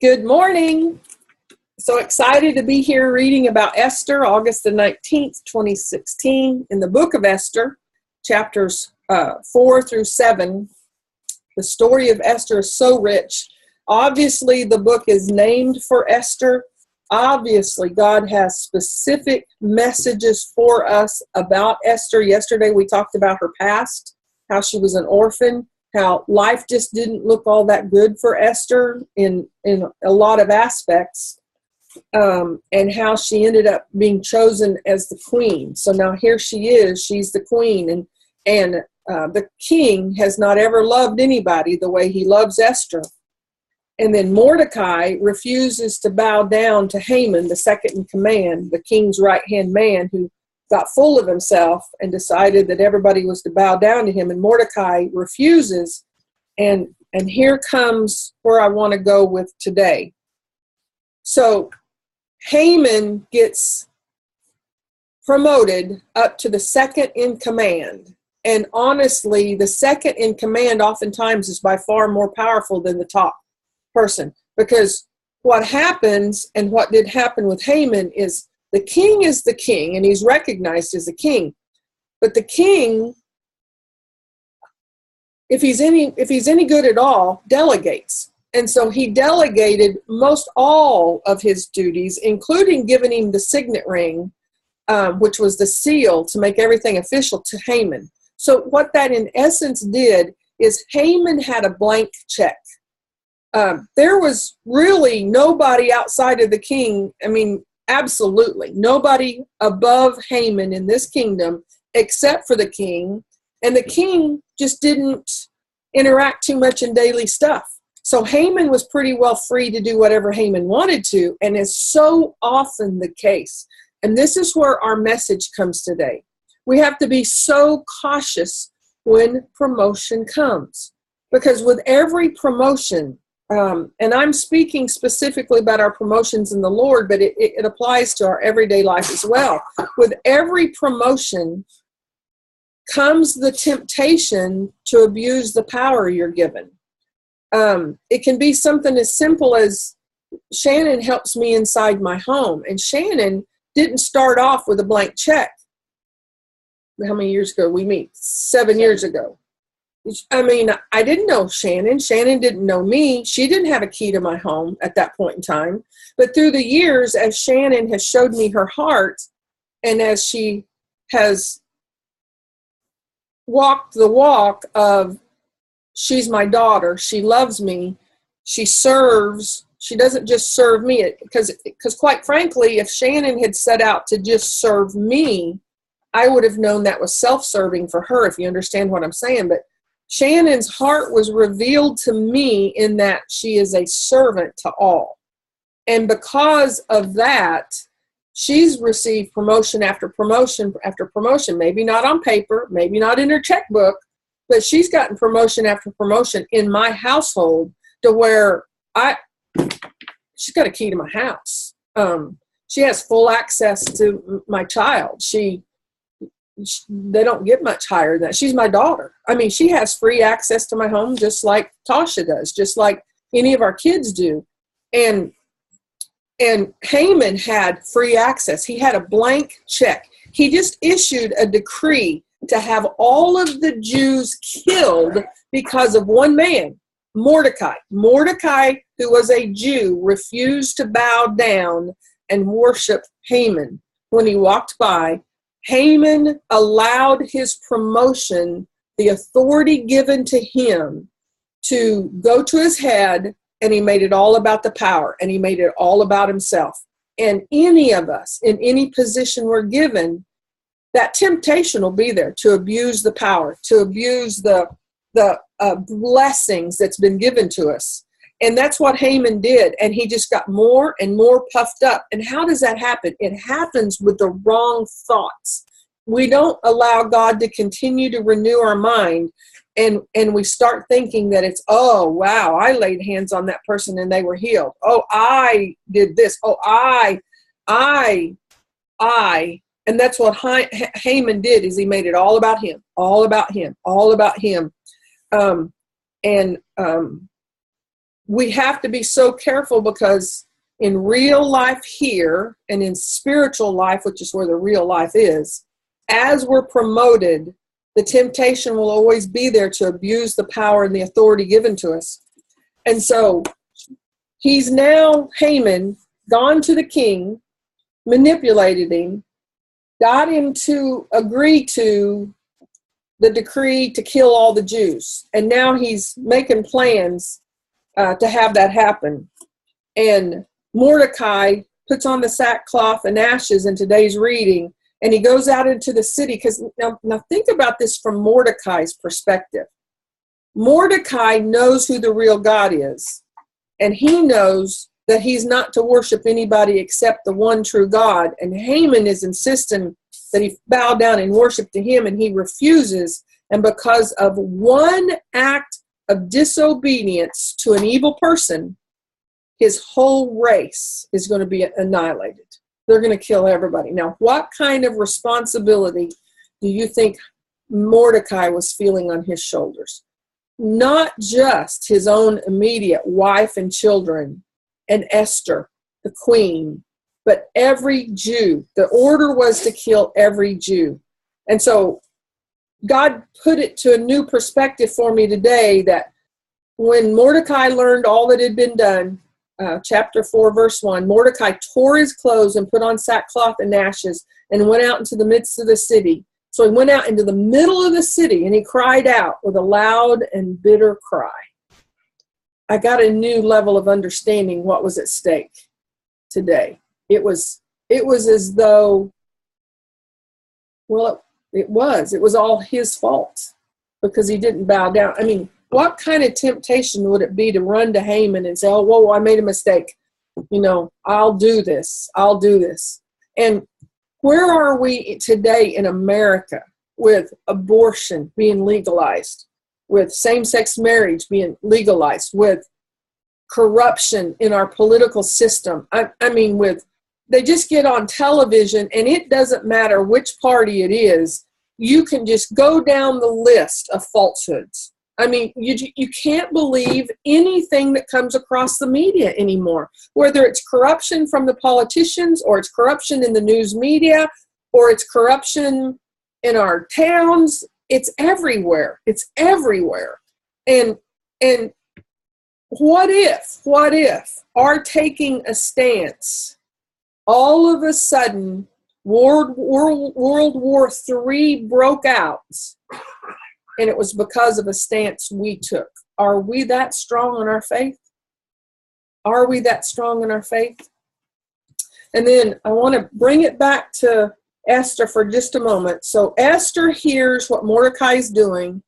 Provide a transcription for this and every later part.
Good morning. So excited to be here reading about Esther, August the 19th, 2016, in the book of Esther, chapters 4 through 7. The story of Esther is so rich. Obviously, the book is named for Esther. Obviously, God has specific messages for us about Esther. Yesterday, we talked about her past, how she was an orphan, how life just didn't look all that good for Esther in a lot of aspects, and how she ended up being chosen as the queen. So now here she is, she's the queen, and the king has not ever loved anybody the way he loves Esther. And then Mordecai refuses to bow down to Haman, the second in command, the king's right-hand man, who got full of himself and decided that everybody was to bow down to him. And Mordecai refuses. And here comes where I want to go with today. So Haman gets promoted up to the second in command. And honestly, the second in command oftentimes is by far more powerful than the top person. Because what happens, and what did happen with Haman, is the king is the king, and he's recognized as a king. But the king, if he's any good at all, delegates. And so he delegated most all of his duties, including giving him the signet ring, which was the seal to make everything official, to Haman. So what that in essence did is Haman had a blank check. There was really nobody outside of the king. I mean, absolutely nobody above Haman in this kingdom except for the king. And the king just didn't interact too much in daily stuff. So Haman was pretty well free to do whatever Haman wanted to, and is so often the case. And this is where our message comes today. We have to be so cautious when promotion comes, because with every promotion, and I'm speaking specifically about our promotions in the Lord, but it applies to our everyday life as well. With every promotion comes the temptation to abuse the power you're given. It can be something as simple as Shannon helps me inside my home, and Shannon didn't start off with a blank check. How many years ago we meet? 7 years ago. I mean, I didn't know Shannon. Shannon didn't know me. She didn't have a key to my home at that point in time. But through the years, as Shannon has showed me her heart, and as she has walked the walk of, she's my daughter, she loves me, she serves, she doesn't just serve me, because quite frankly, if Shannon had set out to just serve me, I would have known that was self-serving for her, if you understand what I'm saying. But Shannon's heart was revealed to me in that she is a servant to all. And because of that, she's received promotion after promotion after promotion. Maybe not on paper, maybe not in her checkbook, but she's gotten promotion after promotion in my household, to where she's got a key to my house. She has full access to my child. They don't get much higher than that. She's my daughter. I mean, she has free access to my home, just like Tasha does, just like any of our kids do. And Haman had free access. He had a blank check. He just issued a decree to have all of the Jews killed because of one man, Mordecai. Mordecai, who was a Jew, refused to bow down and worship Haman when he walked by. Haman allowed his promotion, the authority given to him, to go to his head, and he made it all about the power, and he made it all about himself. And any of us, in any position we're given, that temptation will be there to abuse the power, to abuse the blessings that's been given to us. And that's what Haman did. And he just got more and more puffed up. And how does that happen? It happens with the wrong thoughts. We don't allow God to continue to renew our mind. And we start thinking that it's, oh, wow, I laid hands on that person and they were healed. Oh, I did this. Oh, I. And that's what Haman did, is he made it all about him, all about him, all about him. we have to be so careful, because in real life here and in spiritual life, which is where the real life is, as we're promoted, the temptation will always be there to abuse the power and the authority given to us. And so he's now, Haman, gone to the king, manipulated him, got him to agree to the decree to kill all the Jews. And now he's making plans to have that happen. And Mordecai puts on the sackcloth and ashes in today's reading, and he goes out into the city. Because now think about this from Mordecai's perspective. Mordecai knows who the real God is, and he knows that he's not to worship anybody except the one true God. And Haman is insisting that he bow down and worship to him, and he refuses. And because of one act of disobedience to an evil person, his whole race is going to be annihilated. They're going to kill everybody. Now, what kind of responsibility do you think Mordecai was feeling on his shoulders? Not just his own immediate wife and children and Esther, the queen, but every Jew. The order was to kill every Jew. And so God put it to a new perspective for me today, that when Mordecai learned all that had been done, chapter 4, verse 1, Mordecai tore his clothes and put on sackcloth and ashes and went out into the midst of the city. So he went out into the middle of the city and he cried out with a loud and bitter cry. I got a new level of understanding what was at stake today. It was as though, well, it was all his fault because he didn't bow down. I mean, what kind of temptation would it be to run to Haman and say, oh, whoa, I made a mistake. I'll do this. And where are we today in America with abortion being legalized, with same-sex marriage being legalized, with corruption in our political system? I mean, they just get on television, and it doesn't matter which party it is. You can just go down the list of falsehoods. I mean, you can't believe anything that comes across the media anymore, whether it's corruption from the politicians, or it's corruption in the news media, or it's corruption in our towns. It's everywhere. And what if our taking a stance, all of a sudden World War III broke out, and it was because of a stance we took? Are we that strong in our faith? And then I want to bring it back to Esther for just a moment. So Esther hears what Mordecai is doing.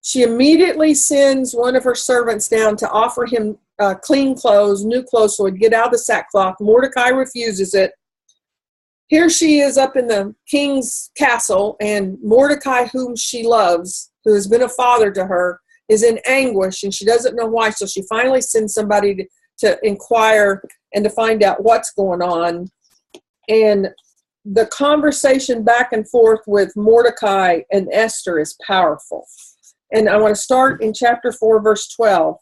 She immediately sends one of her servants down to offer him clean clothes, new clothes, so he'd get out of the sackcloth. Mordecai refuses it. Here she is up in the king's castle, and Mordecai, whom she loves, who has been a father to her, is in anguish, and she doesn't know why. So she finally sends somebody to inquire and to find out what's going on. And the conversation back and forth with Mordecai and Esther is powerful. And I want to start in chapter 4, verse 12.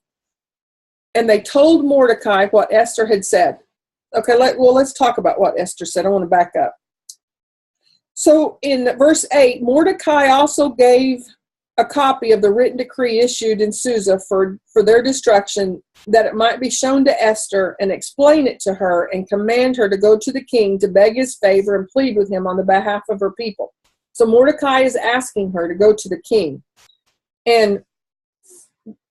And they told Mordecai what Esther had said. Okay, let's talk about what Esther said. I want to back up. So in verse 8, Mordecai also gave a copy of the written decree issued in Susa for their destruction, that it might be shown to Esther, and explain it to her, and command her to go to the king to beg his favor and plead with him on the behalf of her people. So Mordecai is asking her to go to the king. And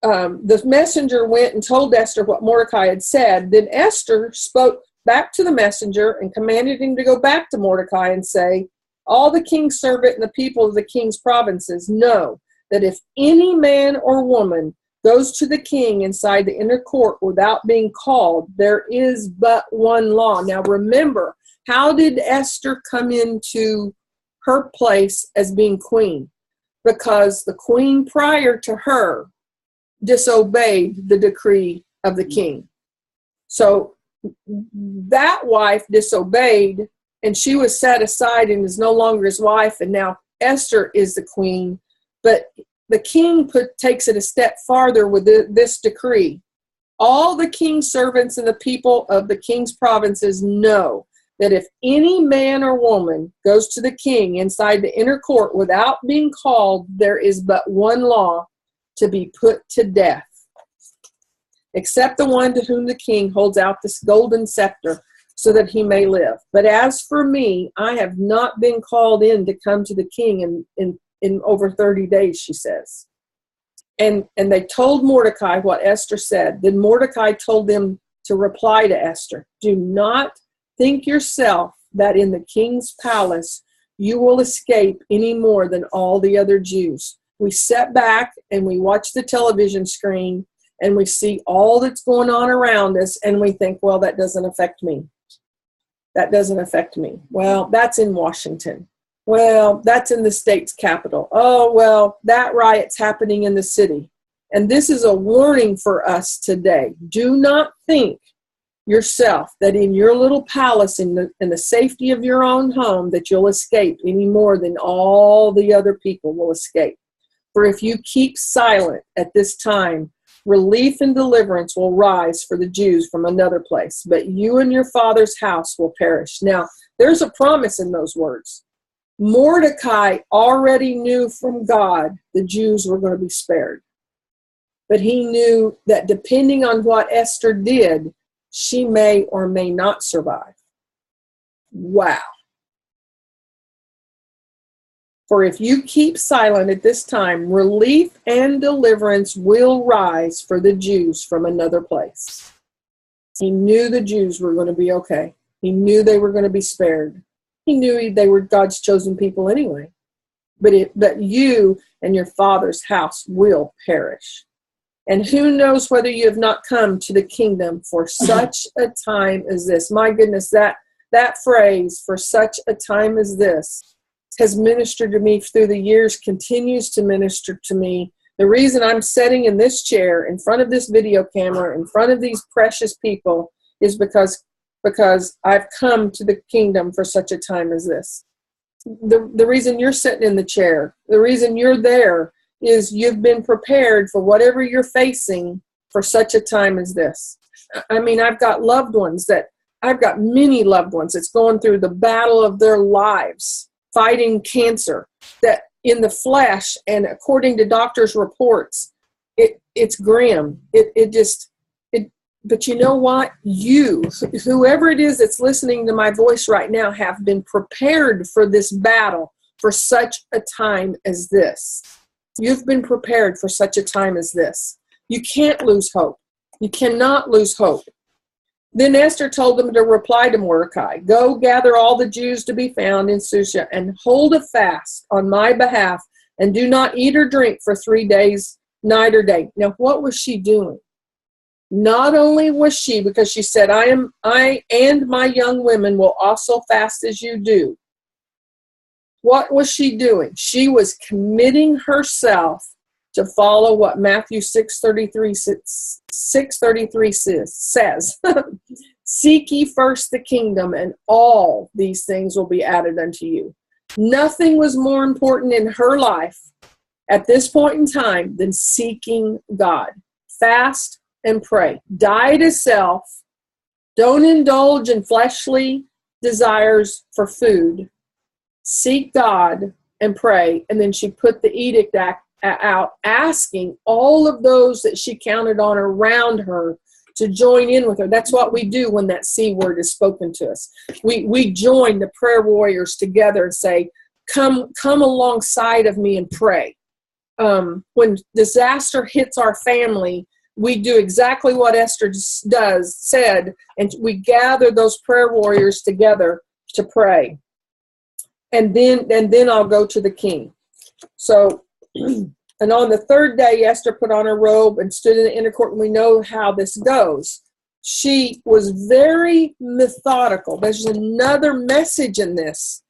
the messenger went and told Esther what Mordecai had said. Then Esther spoke back to the messenger and commanded him to go back to Mordecai and say, all the king's servant and the people of the king's provinces know that if any man or woman goes to the king inside the inner court without being called, there is but one law. Now remember, how did Esther come into her place as being queen? Because the queen prior to her disobeyed the decree of the king. So that wife disobeyed, and she was set aside and is no longer his wife, and now Esther is the queen. But the king takes it a step farther with this decree. All the king's servants and the people of the king's provinces know that if any man or woman goes to the king inside the inner court without being called, there is but one law: to be put to death, except the one to whom the king holds out this golden scepter so that he may live. But as for me, I have not been called in to come to the king in over 30 days, she says. And they told Mordecai what Esther said. Then Mordecai told them to reply to Esther, do not think yourself that in the king's palace you will escape any more than all the other Jews. We sit back and we watch the television screen and we see all that's going on around us and we think, well, that doesn't affect me. That doesn't affect me. Well, that's in Washington. Well, that's in the state's capital. Oh, well, that riot's happening in the city. And this is a warning for us today. Do not think yourself that in your little palace, in the safety of your own home, that you'll escape any more than all the other people will escape. For if you keep silent at this time, relief and deliverance will rise for the Jews from another place, but you and your father's house will perish. Now, there's a promise in those words. Mordecai already knew from God the Jews were going to be spared. But he knew that depending on what Esther did, she may or may not survive. Wow. For if you keep silent at this time, relief and deliverance will rise for the Jews from another place. He knew the Jews were going to be okay. He knew they were going to be spared. He knew they were God's chosen people anyway. But you and your father's house will perish. And who knows whether you have not come to the kingdom for such a time as this. My goodness, that phrase, for such a time as this, has ministered to me through the years, continues to minister to me. The reason I'm sitting in this chair, in front of this video camera, in front of these precious people, is because I've come to the kingdom for such a time as this. The reason you're sitting in the chair, the reason you're there, is you've been prepared for whatever you're facing for such a time as this. I mean, I've got many loved ones that's going through the battle of their lives, fighting cancer, that in the flesh, and according to doctors' reports, it's grim. But you know what? You, whoever it is that's listening to my voice right now, have been prepared for this battle for such a time as this. You've been prepared for such a time as this. You can't lose hope. You cannot lose hope. Then Esther told them to reply to Mordecai, go gather all the Jews to be found in Susa and hold a fast on my behalf and do not eat or drink for 3 days, night or day. Now, what was she doing? Not only was she, because she said, I and my young women will also fast as you do. What was she doing? She was committing herself to follow what Matthew 6:33 says. Seek ye first the kingdom, and all these things will be added unto you. Nothing was more important in her life at this point in time than seeking God. Fast and pray. Die to self. Don't indulge in fleshly desires for food. Seek God and pray. And then she put the edict out, asking all of those that she counted on around her to join in with her. That's what we do when that C word is spoken to us. We join the prayer warriors together and say, come alongside of me and pray. When disaster hits our family, we do exactly what Esther said, and we gather those prayer warriors together to pray. And then I'll go to the king. So, and on the third day, Esther put on her robe and stood in the inner court, and we know how this goes. She was very methodical. There's another message in this.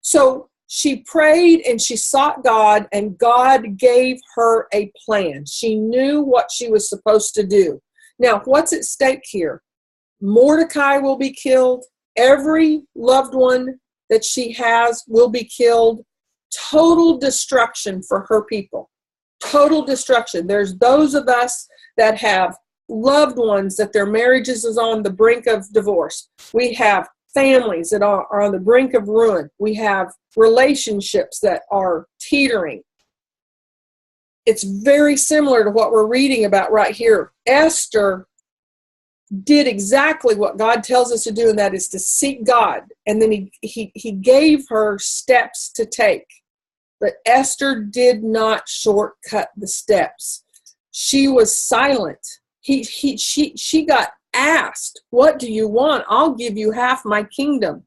So she prayed and she sought God, and God gave her a plan. She knew what she was supposed to do. Now, what's at stake here? Mordecai will be killed. Every loved one that she has will be killed. Total destruction for her people. Total destruction. There's those of us that have loved ones that their marriages is on the brink of divorce. We have families that are on the brink of ruin. We have relationships that are teetering. It's very similar to what we're reading about right here. Esther did exactly what God tells us to do, and that is to seek God. And then he gave her steps to take. But Esther did not shortcut the steps. She was silent. She got asked, "What do you want? I'll give you half my kingdom."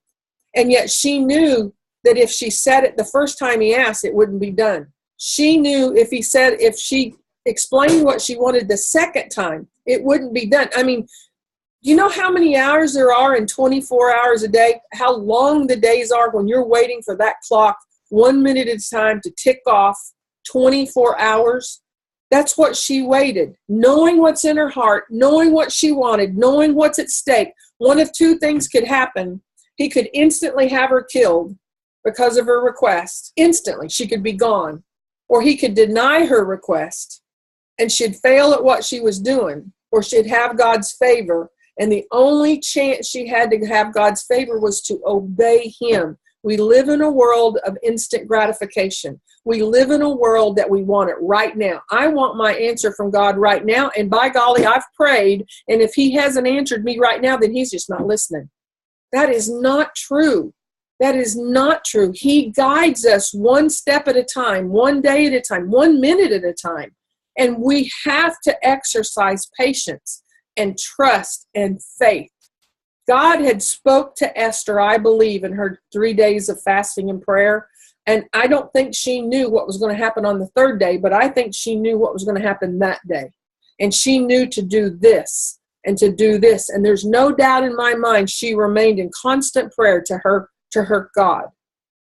And yet she knew that if she said it the first time he asked, it wouldn't be done. She knew if she explained what she wanted the second time, it wouldn't be done. I mean, you know how many hours there are in 24 hours a day? How long the days are when you're waiting for that clock 1 minute at a time to tick off 24 hours? That's what she waited, knowing what's in her heart, knowing what she wanted, knowing what's at stake. One of two things could happen. He could instantly have her killed because of her request. Instantly, she could be gone. Or he could deny her request and she'd fail at what she was doing, or she'd have God's favor. And the only chance she had to have God's favor was to obey him. We live in a world of instant gratification. We live in a world that we want it right now. I want my answer from God right now. And by golly, I've prayed. And if he hasn't answered me right now, then he's just not listening. That is not true. That is not true. He guides us one step at a time, one day at a time, 1 minute at a time. And we have to exercise patience and trust and faith. God had spoke to Esther, I believe, in her 3 days of fasting and prayer. And I don't think she knew what was going to happen on the third day, but I think she knew what was going to happen that day. And she knew to do this and to do this. And there's no doubt in my mind she remained in constant prayer to her God.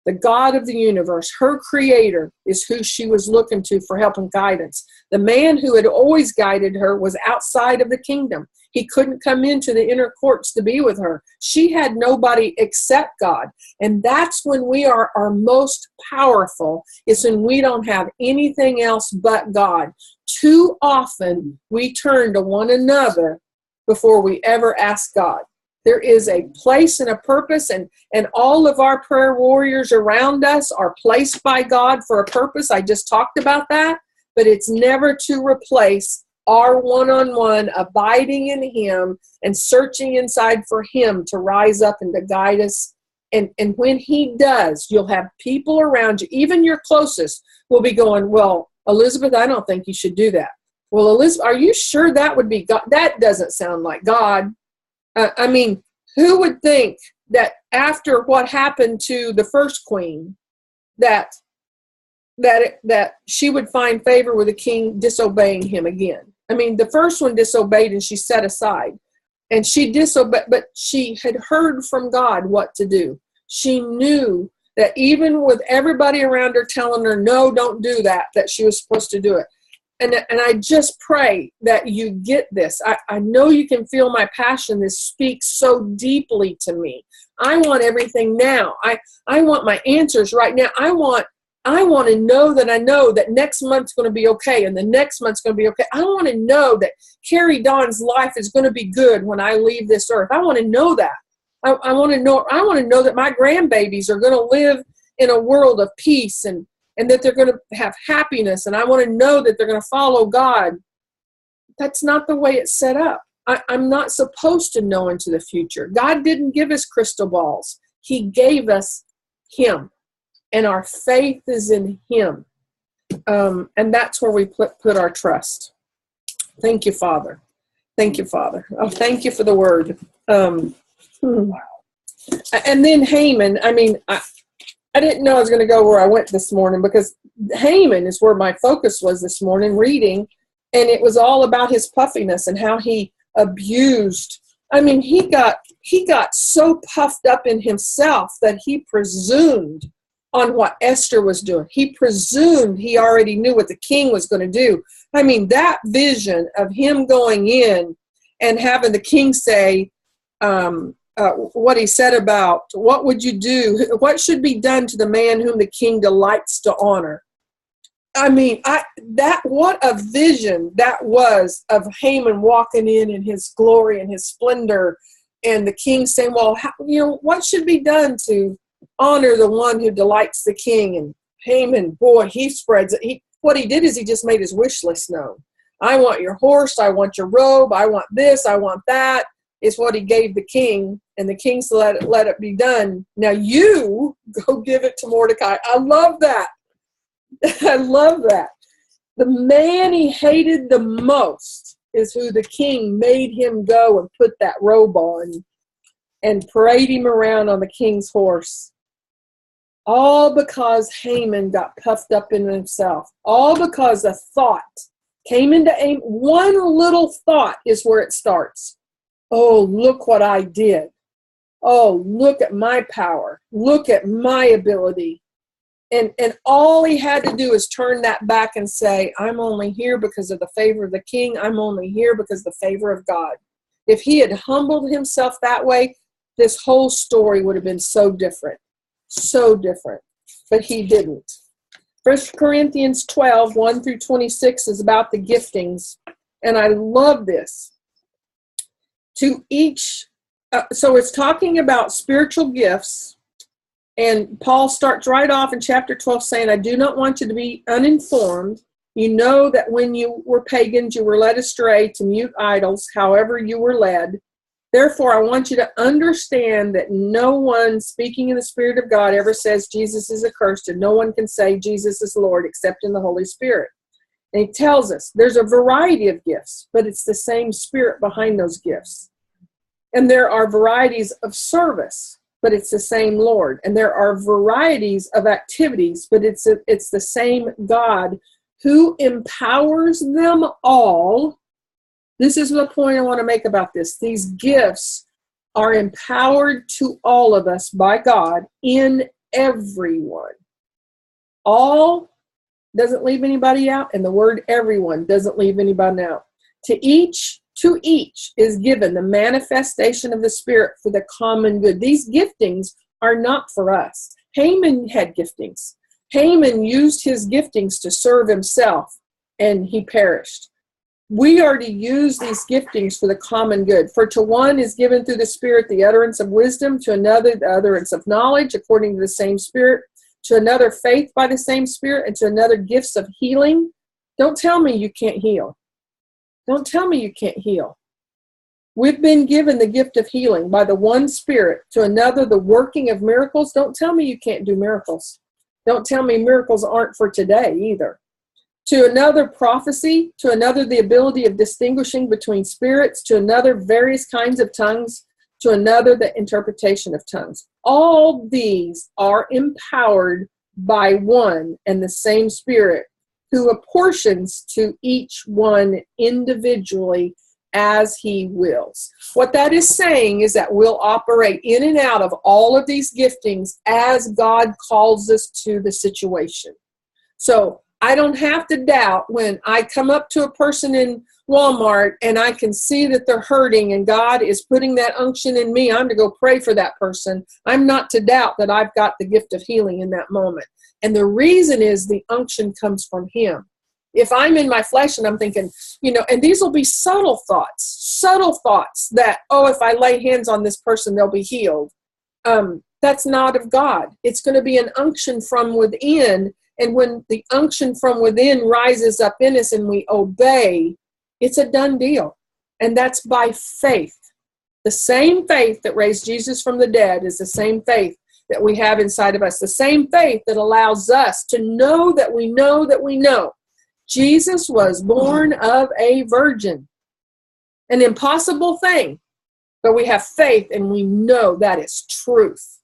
The God of the universe, her creator, is who she was looking to for help and guidance. The man who had always guided her was outside of the kingdom. He couldn't come into the inner courts to be with her. She had nobody except God. And that's when we are our most powerful, is when we don't have anything else but God. Too often we turn to one another before we ever ask God. There is a place and a purpose, and all of our prayer warriors around us are placed by God for a purpose. I just talked about that, but it's never to replace our one-on-one abiding in him and searching inside for him to rise up and to guide us. And when he does, you'll have people around you, even your closest, will be going, "Well, Elizabeth, I don't think you should do that." "Well, Elizabeth, are you sure that would be God? That doesn't sound like God." I mean, who would think that after what happened to the first queen, that she would find favor with the king disobeying him again? I mean, the first one disobeyed and she set aside. And she disobeyed, but she had heard from God what to do. She knew that even with everybody around her telling her, "No, don't do that," that she was supposed to do it. And I just pray that you get this. I know you can feel my passion. This speaks so deeply to me. I want everything now. I want my answers right now. I want to know that next month's going to be okay, and the next month's going to be okay. I want to know that Carrie Dawn's life is going to be good when I leave this earth. I want to know that. I want to know that my grandbabies are going to live in a world of peace and that they're going to have happiness, and I want to know that they're going to follow God. That's not the way it's set up. I'm not supposed to know into the future. God didn't give us crystal balls. He gave us him, and our faith is in him. And that's where we put our trust. Thank you, Father. Thank you, Father. Oh, thank you for the word. And then Haman, I mean, I didn't know I was going to go where I went this morning, because Haman is where my focus was this morning reading, and it was all about his puffiness and how he abused. I mean, he got so puffed up in himself that he presumed on what Esther was doing. He presumed he already knew what the king was going to do. I mean, that vision of him going in and having the king say, what he said about, "What would you do? What should be done to the man whom the king delights to honor?" I mean, what a vision that was of Haman walking in his glory and his splendor, and the king saying, well, what should be done to honor the one who delights the king? And Haman, boy, he spreads it. What he did is he just made his wish list known. I want your horse, I want your robe, I want this, I want that, is what he gave the king, and the king said, let it be done. Now you go give it to Mordecai. I love that. I love that. The man he hated the most is who the king made him go and put that robe on and parade him around on the king's horse. All because Haman got puffed up in himself. All because a thought came into aim. One little thought is where it starts. Oh, look what I did. Oh, look at my power. Look at my ability. And all he had to do is turn that back and say, I'm only here because of the favor of the king. I'm only here because of the favor of God. If he had humbled himself that way, this whole story would have been so different. So different. But he didn't. 1 Corinthians 12, 1 through 26 is about the giftings. And I love this. To each, so it's talking about spiritual gifts. And Paul starts right off in chapter 12 saying, I do not want you to be uninformed. You know that when you were pagans, you were led astray to mute idols, however you were led. Therefore, I want you to understand that no one speaking in the Spirit of God ever says Jesus is accursed, and no one can say Jesus is Lord except in the Holy Spirit. And he tells us there's a variety of gifts, but it's the same Spirit behind those gifts. And there are varieties of service, but it's the same Lord. And there are varieties of activities, but it's the same God who empowers them all. This is the point I want to make about this. These gifts are empowered to all of us by God in everyone. All doesn't leave anybody out, and the word everyone doesn't leave anybody out. To each is given the manifestation of the Spirit for the common good. These giftings are not for us. Haman had giftings. Haman used his giftings to serve himself, and he perished. We are to use these giftings for the common good. For to one is given through the Spirit the utterance of wisdom, to another the utterance of knowledge according to the same Spirit, to another faith by the same Spirit, and to another gifts of healing. Don't tell me you can't heal. Don't tell me you can't heal. We've been given the gift of healing by the one Spirit, to another the working of miracles. Don't tell me you can't do miracles. Don't tell me miracles aren't for today either. To another prophecy, to another the ability of distinguishing between spirits, to another various kinds of tongues, to another the interpretation of tongues. All these are empowered by one and the same Spirit, who apportions to each one individually as he wills. What that is saying is that we'll operate in and out of all of these giftings as God calls us to the situation. So I don't have to doubt when I come up to a person in Walmart and I can see that they're hurting and God is putting that unction in me. I'm to go pray for that person. I'm not to doubt that I've got the gift of healing in that moment. And the reason is the unction comes from him. If I'm in my flesh and I'm thinking, and these will be subtle thoughts that, if I lay hands on this person, they'll be healed. That's not of God. It's going to be an unction from within. And when the unction from within rises up in us and we obey, it's a done deal. And that's by faith. The same faith that raised Jesus from the dead is the same faith that we have inside of us. The same faith that allows us to know that we know that we know. Jesus was born of a virgin. An impossible thing. But we have faith and we know that is truth.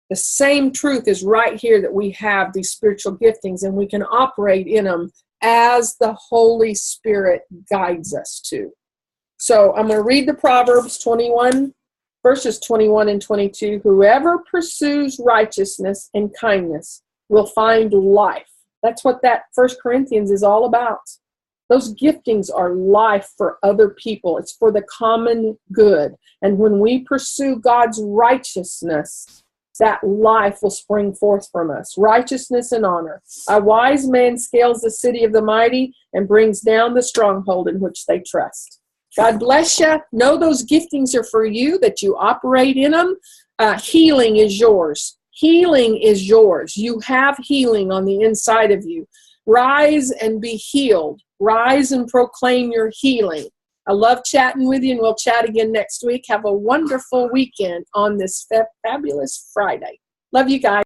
The same truth is right here, that we have these spiritual giftings and we can operate in them as the Holy Spirit guides us to. So I'm going to read the Proverbs 21, verses 21 and 22. Whoever pursues righteousness and kindness will find life. That's what that 1 Corinthians is all about. Those giftings are life for other people. It's for the common good. And when we pursue God's righteousness, that life will spring forth from us. Righteousness and honor. A wise man scales the city of the mighty and brings down the stronghold in which they trust. God bless you. Know those giftings are for you, that you operate in them. Healing is yours. Healing is yours. You have healing on the inside of you. Rise and be healed. Rise and proclaim your healing. I love chatting with you, and we'll chat again next week. Have a wonderful weekend on this fabulous Friday. Love you guys.